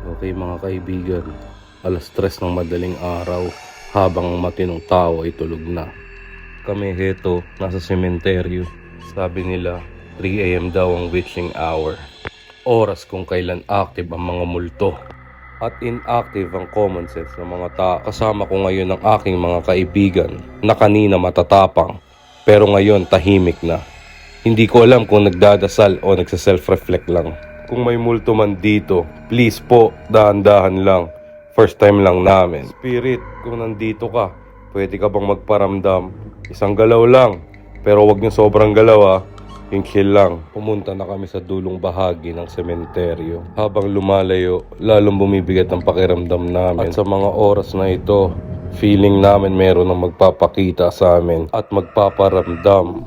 Okay mga kaibigan, alas 3 ng madaling araw habang matinong tao ay tulog na. Kami heto, nasa sementeryo. Sabi nila 3 AM daw ang witching hour. Oras kung kailan active ang mga multo. At inactive ang common sense ng mga tao. Kasama ko ngayon ang aking mga kaibigan na kanina matatapang pero ngayon tahimik na. Hindi ko alam kung nagdadasal o nagsa-self-reflect lang. Kung may multo man dito, please po, dahan-dahan lang. First time lang namin. Spirit, kung nandito ka, pwede ka bang magparamdam? Isang galaw lang, pero wag niyo sobrang galaw ah. Yung chill lang. Pumunta na kami sa dulong bahagi ng sementeryo. Habang lumalayo, lalong bumibigat ang pakiramdam namin. At sa mga oras na ito, feeling namin meron ang magpapakita sa amin at magpaparamdam.